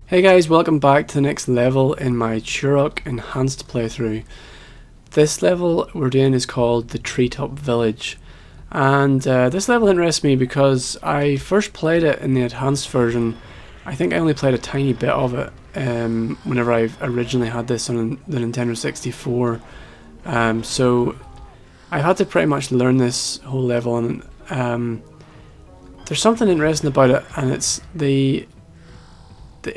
Hey guys, welcome back to the next level in my Turok enhanced playthrough. This level we're doing is called the Treetop Village, and this level interests me because I first played it in the enhanced version. I think I only played a tiny bit of it whenever I originally had this on the Nintendo 64. So I had to pretty much learn this whole level, and there's something interesting about it, and it's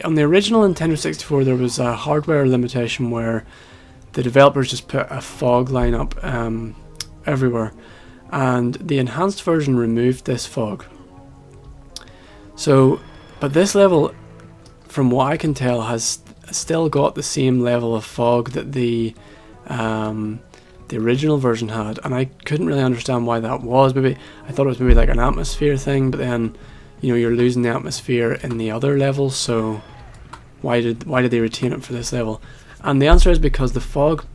on the original Nintendo 64 there was a hardware limitation where the developers just put a fog line up everywhere, and the enhanced version removed this fog. So, but this level, from what I can tell, has still got the same level of fog that the original version had, and I couldn't really understand why that was. Maybe I thought it was maybe like an atmosphere thing, but then you're losing the atmosphere in the other levels, so why did they retain it for this level? And the answer is because the fog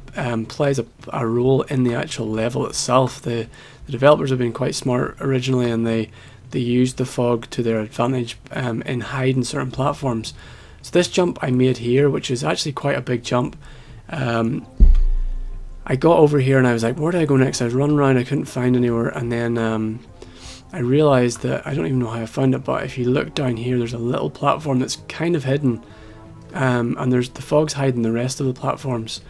plays a role in the actual level itself. The developers have been quite smart originally, and they used the fog to their advantage in hiding certain platforms. So this jump I made here, which is actually quite a big jump, I got over here and I was like, where do I go next? I was running around, I couldn't find anywhere, and then I realised that, I don't even know how I found it, but if you look down here there's a little platform that's kind of hidden, and the fog's hiding the rest of the platforms.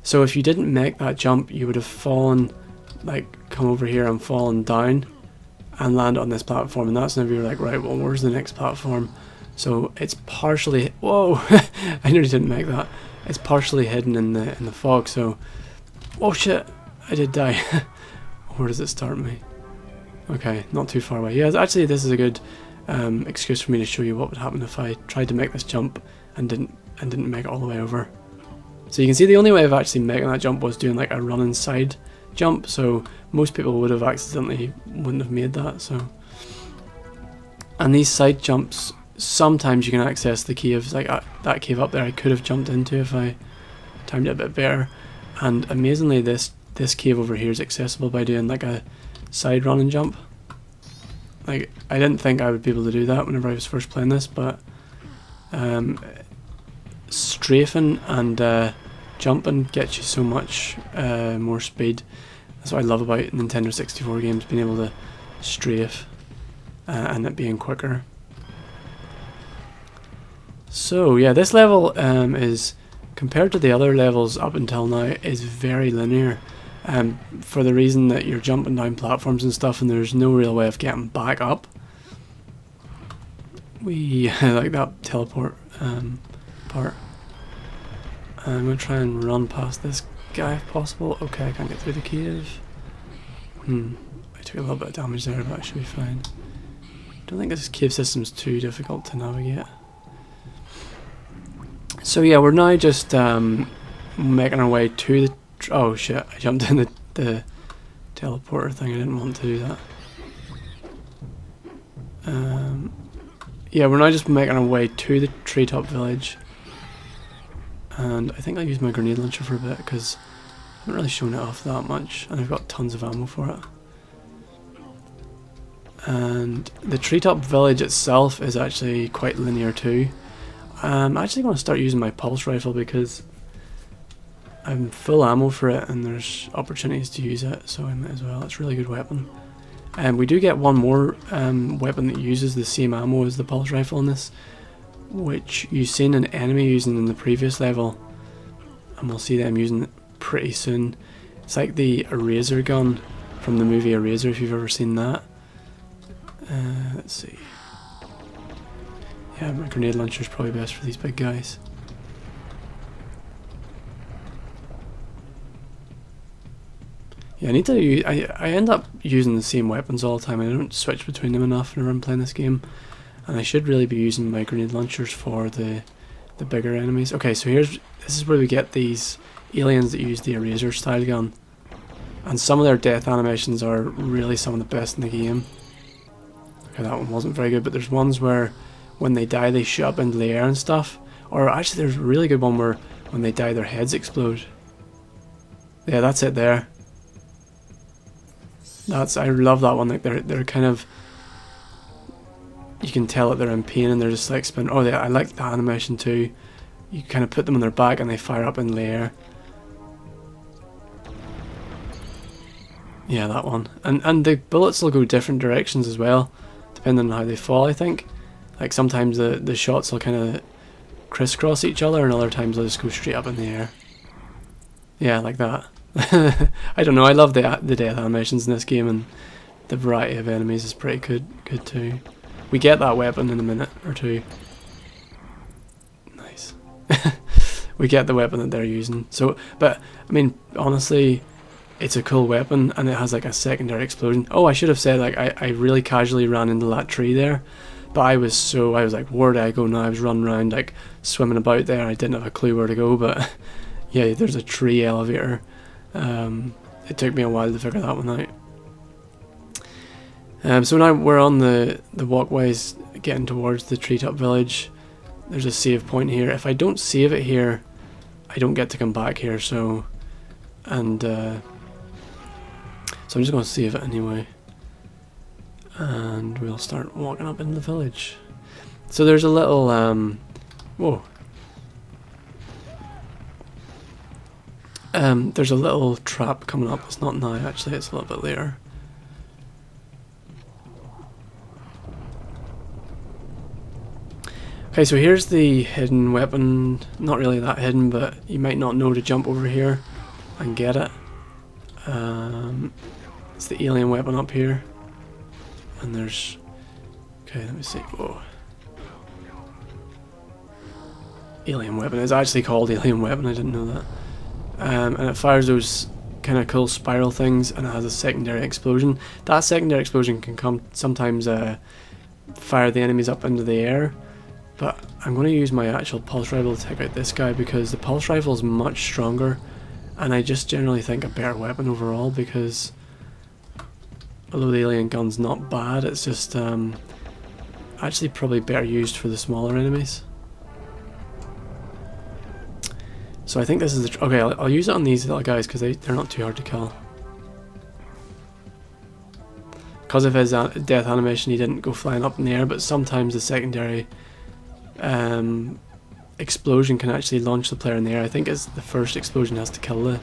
So if you didn't make that jump, you would have fallen, like come over here and fallen down and land on this platform, and that's whenever you're like, right, well, where's the next platform? So it's partially, whoa, I nearly didn't make that. It's partially hidden in the fog, so, oh shit, I did die. Where does it start me? Okay, not too far away. Yeah, actually this is a good excuse for me to show you what would happen if I tried to make this jump and didn't make it all the way over. So you can see the only way of actually making that jump was doing like a running side jump, so most people wouldn't have made that. So, and these side jumps, sometimes you can access the caves, like that cave up there I could have jumped into if I timed it a bit better, and amazingly this cave over here is accessible by doing like a side run and jump. Like, I didn't think I would be able to do that whenever I was first playing this, but strafing and jumping gets you so much more speed. That's what I love about Nintendo 64 games, being able to strafe and it being quicker. So yeah, this level is, compared to the other levels up until now, is very linear. For the reason that you're jumping down platforms and stuff, and there's no real way of getting back up. We like that teleport part. I'm gonna try and run past this guy if possible. Okay, I can't get through the cave. I took a little bit of damage there, but I should be fine. Don't think this cave system's too difficult to navigate. So yeah, we're now just making our way to the. Oh shit, I jumped in the teleporter thing, I didn't want to do that. Yeah, we're now just making our way to the Treetop Village, and I think I'll use my grenade launcher for a bit because I haven't really shown it off that much, and I've got tons of ammo for it. And the Treetop Village itself is actually quite linear too. I'm actually going to start using my pulse rifle because I'm full ammo for it and there's opportunities to use it, so I might as well. It's a really good weapon. And we do get one more weapon that uses the same ammo as the pulse rifle in this, which you've seen an enemy using in the previous level, and we'll see them using it pretty soon. It's like the Eraser gun from the movie Eraser, if you've ever seen that. Let's see. Yeah, my grenade launcher is probably best for these big guys. Yeah, I need to use, I end up using the same weapons all the time. I don't switch between them enough whenever I'm playing this game, and I should really be using my grenade launchers for the bigger enemies. Okay, so this is where we get these aliens that use the Eraser style gun, and some of their death animations are really some of the best in the game. Okay, that one wasn't very good, but there's ones where when they die they shoot up into the air and stuff, or actually there's a really good one where when they die their heads explode. Yeah, that's it there. I love that one. Like they're kind of you can tell that they're in pain and they're just like spinning. Oh, I like that animation too. You kind of put them on their back and they fire up in the air. Yeah, that one. And the bullets will go different directions as well, depending on how they fall, I think. Like sometimes the shots will kind of crisscross each other, and other times they'll just go straight up in the air. Yeah, like that. I don't know, I love the death animations in this game, and the variety of enemies is pretty good too. We get that weapon in a minute or two. Nice. We get the weapon that they're using. So, but, I mean, honestly, it's a cool weapon, and it has like a secondary explosion. Oh, I should have said, like, I really casually ran into that tree there. But I was like, where do I go now? I was running around, like, swimming about there. I didn't have a clue where to go, but yeah, there's a tree elevator. It took me a while to figure that one out. So now we're on the walkways getting towards the Treetop Village. There's a save point here. If I don't save it here, I don't get to come back here, so... And, so I'm just going to save it anyway. And we'll start walking up into the village. So there's a little, whoa. There's a little trap coming up. It's not now, actually, it's a little bit later. Okay, so here's the hidden weapon. Not really that hidden, but you might not know to jump over here and get it. It's the alien weapon up here. And there's... Okay, let me see. Whoa. Alien weapon. It's actually called alien weapon, I didn't know that. And it fires those kind of cool spiral things, and it has a secondary explosion. That secondary explosion can sometimes fire the enemies up into the air. But I'm going to use my actual pulse rifle to take out this guy, because the pulse rifle is much stronger, and I just generally think a better weapon overall, because although the alien gun's not bad, it's just actually probably better used for the smaller enemies. So I think this is the... Okay, I'll use it on these little guys, because they're not too hard to kill. Because of his death animation, he didn't go flying up in the air, but sometimes the secondary explosion can actually launch the player in the air. I think it's the first explosion has to kill the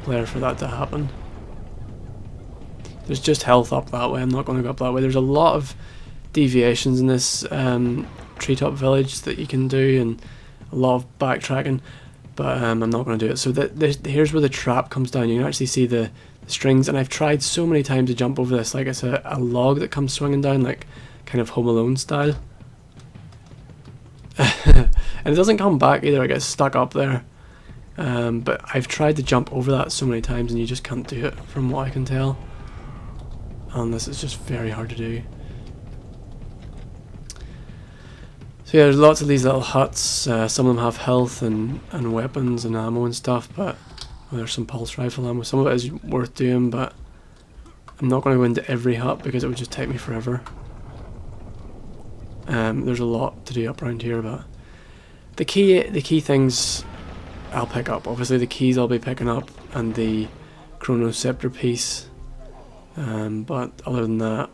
player for that to happen. There's just health up that way. I'm not going to go up that way. There's a lot of deviations in this Treetop Village that you can do, and a lot of backtracking, but I'm not going to do it. So here's where the trap comes down. You can actually see the strings, and I've tried so many times to jump over this. Like, it's a log that comes swinging down, like kind of Home Alone style. And it doesn't come back either. It gets stuck up there. But I've tried to jump over that so many times, and you just can't do it from what I can tell. And this is just very hard to do. So yeah, there's lots of these little huts. Some of them have health and weapons and ammo and stuff, but well, there's some pulse rifle ammo. Some of it is worth doing, but I'm not going to go into every hut because it would just take me forever. There's a lot to do up around here, but the key things I'll pick up. Obviously the keys I'll be picking up, and the Chronoceptor piece. But other than that,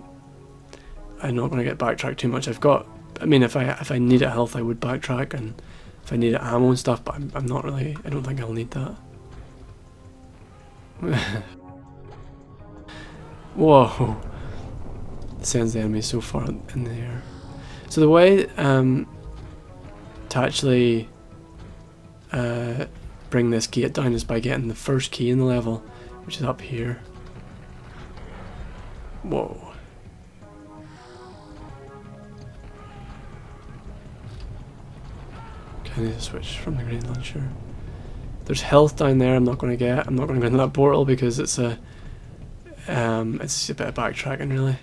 I'm not going to get backtracked too much. I mean, if I needed health, I would backtrack, and if I needed ammo and stuff, but I'm not really. I don't think I'll need that. Whoa! It sends the enemy so far in the air. So the way to actually bring this gate down is by getting the first key in the level, which is up here. Whoa. Okay, I need to switch from the green launcher. There's health down there I'm not going to get. I'm not going to go into that portal because it's a bit of backtracking really.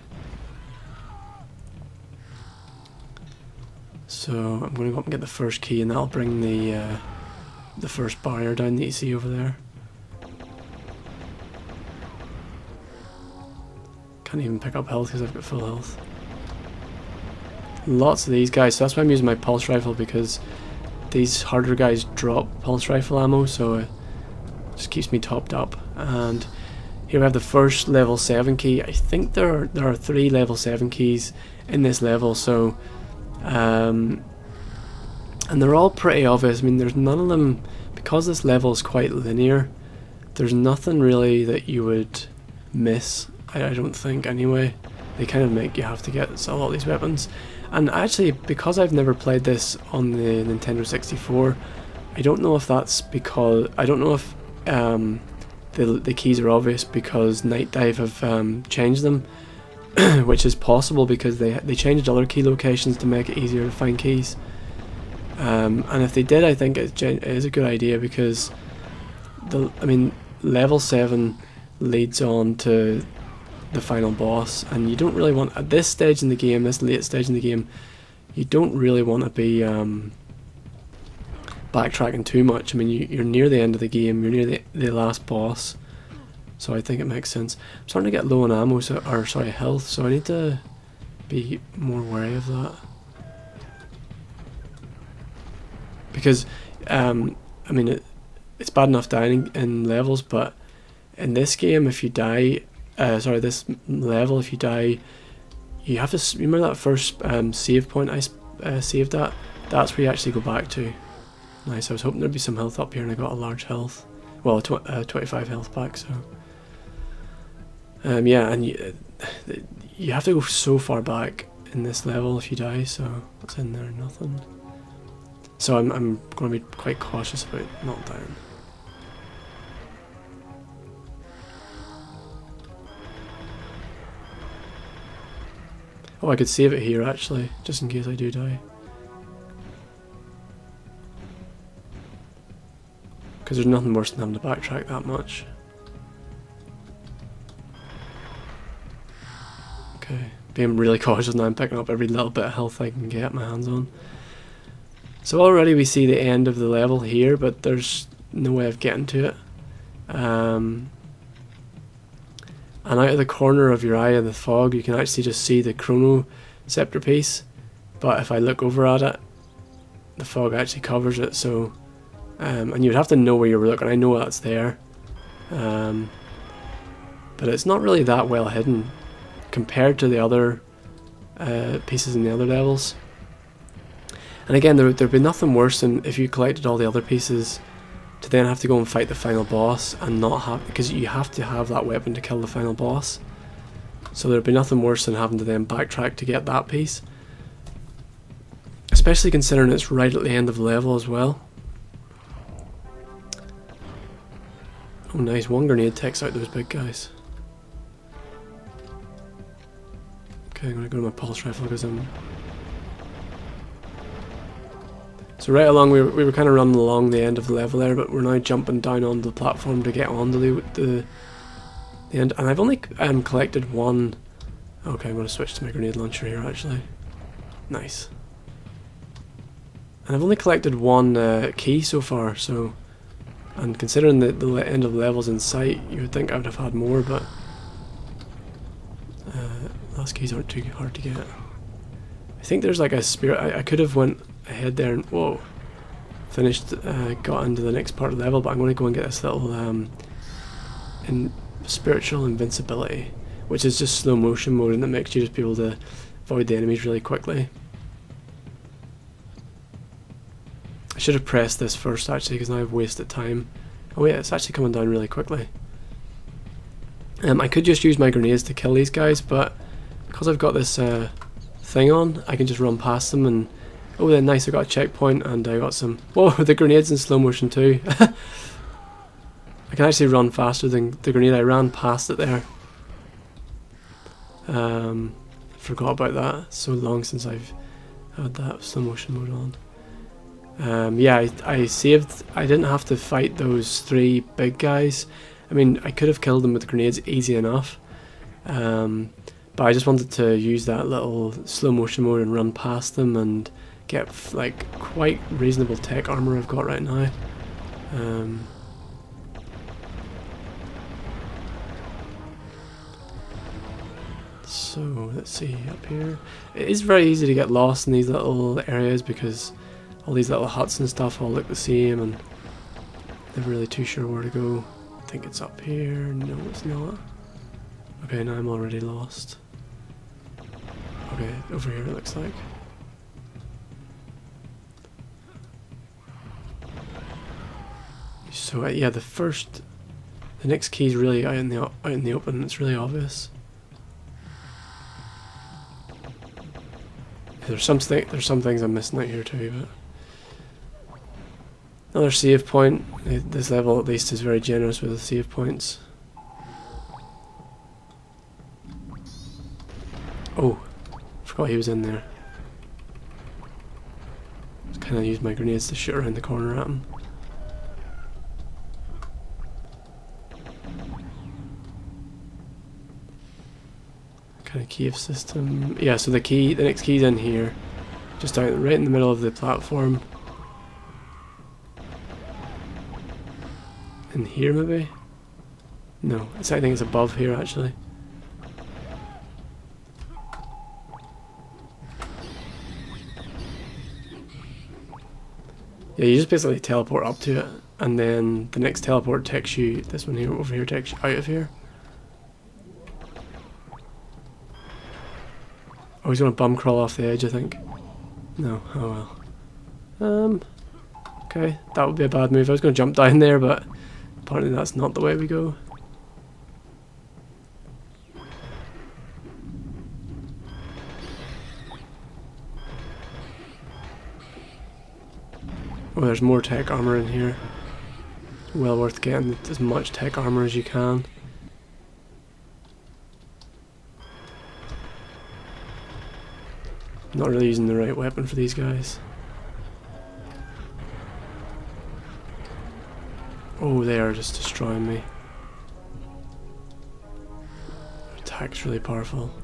So I'm going to go up and get the first key, and that'll bring the first barrier down that you see over there. Can't even pick up health because I've got full health. Lots of these guys, so that's why I'm using my pulse rifle, because these harder guys drop pulse rifle ammo, so it just keeps me topped up. And here we have the first level 7 key. I think there are 3 level 7 keys in this level. So, and they're all pretty obvious. I mean, there's none of them, because this level is quite linear, there's nothing really that you would miss, I don't think anyway. They kind of make you have to get a lot of these weapons. And actually, because I've never played this on the Nintendo 64, I don't know if that's because, I don't know if the keys are obvious because Night Dive have changed them, which is possible because they changed other key locations to make it easier to find keys. And if they did, I think it is a good idea because I mean, level 7 leads on to the final boss, and you don't really want, at this stage in the game, this late stage in the game, you don't really want to be backtracking too much. I mean, you're near the end of the game, you're near the last boss, so I think it makes sense. I'm starting to get low on ammo, or sorry, health, so I need to be more wary of that. Because, I mean, it's bad enough dying in levels, but in this game, if you die, this level, if you die, you have to, remember that first save point I saved at? That's where you actually go back to. Nice, I was hoping there'd be some health up here, and I got a large health. Well, 25 health back, so. Yeah, and you have to go so far back in this level if you die, so what's in there? Nothing. So I'm going to be quite cautious about not dying. Oh, I could save it here actually, just in case I do die. Because there's nothing worse than having to backtrack that much. Okay, being really cautious now, I'm picking up every little bit of health I can get my hands on. So already we see the end of the level here, but there's no way of getting to it. And out of the corner of your eye in the fog, you can actually just see the chrono scepter piece. But if I look over at it, the fog actually covers it. So, and you'd have to know where you're looking. I know that's there, but it's not really that well hidden compared to the other pieces in the other levels. And again, there'd be nothing worse than if you collected all the other pieces to then have to go and fight the final boss and not have, because you have to have that weapon to kill the final boss. So there'd be nothing worse than having to then backtrack to get that piece. Especially considering it's right at the end of the level as well. Oh nice, one grenade takes out those big guys. Okay, I'm gonna go to my pulse rifle because I'm... So right along, we were kind of running along the end of the level there, but we're now jumping down onto the platform to get onto the end. And I've only collected one... Okay, I'm going to switch to my grenade launcher here actually. Nice. And I've only collected one key so far, so... And considering the end of the level's in sight, you would think I would have had more, but... last keys aren't too hard to get. I think there's like a spirit... I could have went ahead there and... Whoa! Finished, got into the next part of the level, but I'm going to go and get this little... spiritual invincibility, which is just slow motion mode, and that makes you just be able to avoid the enemies really quickly. I should have pressed this first actually, because now I've wasted time. Oh yeah, it's actually coming down really quickly. I could just use my grenades to kill these guys, but because I've got this thing on, I can just run past them and... Oh then nice, I got a checkpoint and I got some... Whoa, the grenade's in slow motion too. I can actually run faster than the grenade. I ran past it there. Forgot about that. It's so long since I've had that slow motion mode on. Yeah, I saved. I didn't have to fight those three big guys. I mean, I could have killed them with the grenades easy enough. But I just wanted to use that little slow motion mode and run past them and get like quite reasonable tech armor I've got right now. So let's see up here. It is very easy to get lost in these little areas because all these little huts and stuff all look the same and never really too sure where to go. I think it's up here. No, it's not. Okay, now I'm already lost. Okay, over here it looks like. So yeah, the next key is really out in the open. It's really obvious. There's some things I'm missing out here too, but another save point. This level at least is very generous with the save points. Oh, forgot he was in there. Just kind of used my grenades to shoot around the corner at him. Kind of cave system. Yeah, so the next key's in here, just out right in the middle of the platform. In here maybe? No, I think it's above here actually. Yeah, you just basically teleport up to it, and then the next teleport takes you, this one here, over here, takes you out of here. Oh, he's gonna bum crawl off the edge, I think. No, oh well. Okay, that would be a bad move. I was gonna jump down there, but apparently that's not the way we go. Oh, there's more tech armor in here. Well worth getting as much tech armor as you can. Not really using the right weapon for these guys. Oh, they are just destroying me. Attack's really powerful.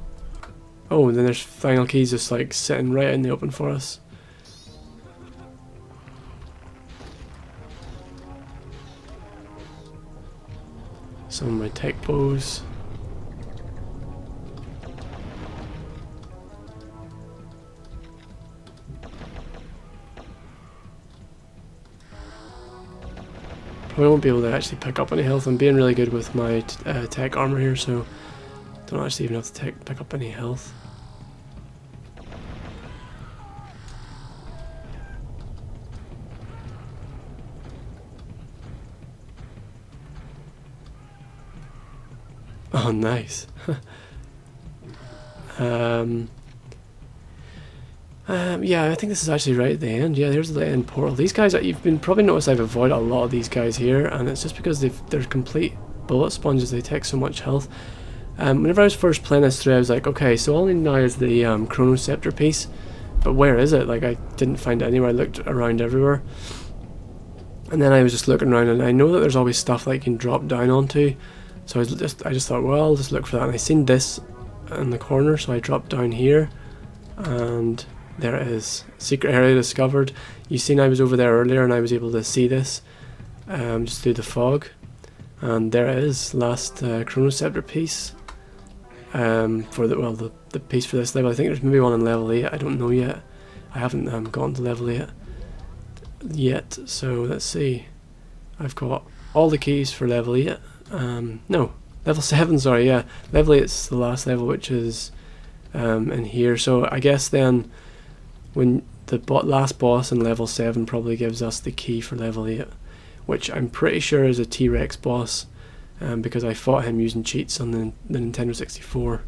Oh, and then there's final keys just like sitting right out in the open for us. Some of my tech bows. Probably won't be able to actually pick up any health. I'm being really good with my tech armor here, so don't actually even have to pick up any health. Oh, nice. Yeah, I think this is actually right at the end. Yeah, there's the end portal. These guys, you've probably noticed I've avoided a lot of these guys here, and it's just because they're complete bullet sponges. They take so much health. Whenever I was first playing this through, I was like, okay, so all I need now is the Chronoscepter piece, but where is it? Like, I didn't find it anywhere. I looked around everywhere, and then I was just looking around, and I know that there's always stuff that you can drop down onto. So I just thought, well, I'll just look for that, and I seen this in the corner, so I dropped down here, and there it is. Secret area discovered. You seen I was over there earlier and I was able to see this just through the fog. And there it is, last Chronoscepter piece. For the piece for this level. I think there's maybe one in level 8, I don't know yet. I haven't gotten to level 8 yet, so let's see. I've got all the keys for level 8. No, level 7, sorry, yeah. Level 8's the last level, which is in here. So I guess then when the last boss in level 7 probably gives us the key for level 8, which I'm pretty sure is a T-Rex boss, because I fought him using cheats on the Nintendo 64.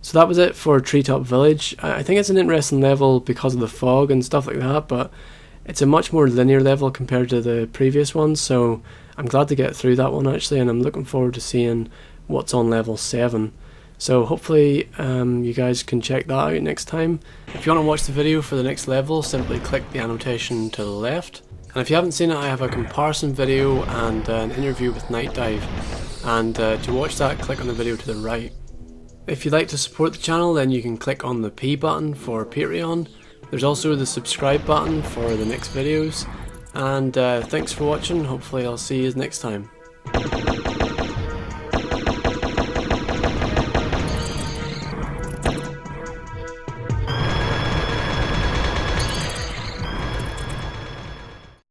So that was it for Treetop Village. I think it's an interesting level because of the fog and stuff like that, but it's a much more linear level compared to the previous ones, so I'm glad to get through that one actually, and I'm looking forward to seeing what's on level 7. So hopefully you guys can check that out next time. If you want to watch the video for the next level, simply click the annotation to the left. And if you haven't seen it, I have a comparison video and an interview with Night Dive. And to watch that, click on the video to the right. If you'd like to support the channel, then you can click on the P button for Patreon. There's also the subscribe button for the next videos. And thanks for watching. Hopefully I'll see you next time.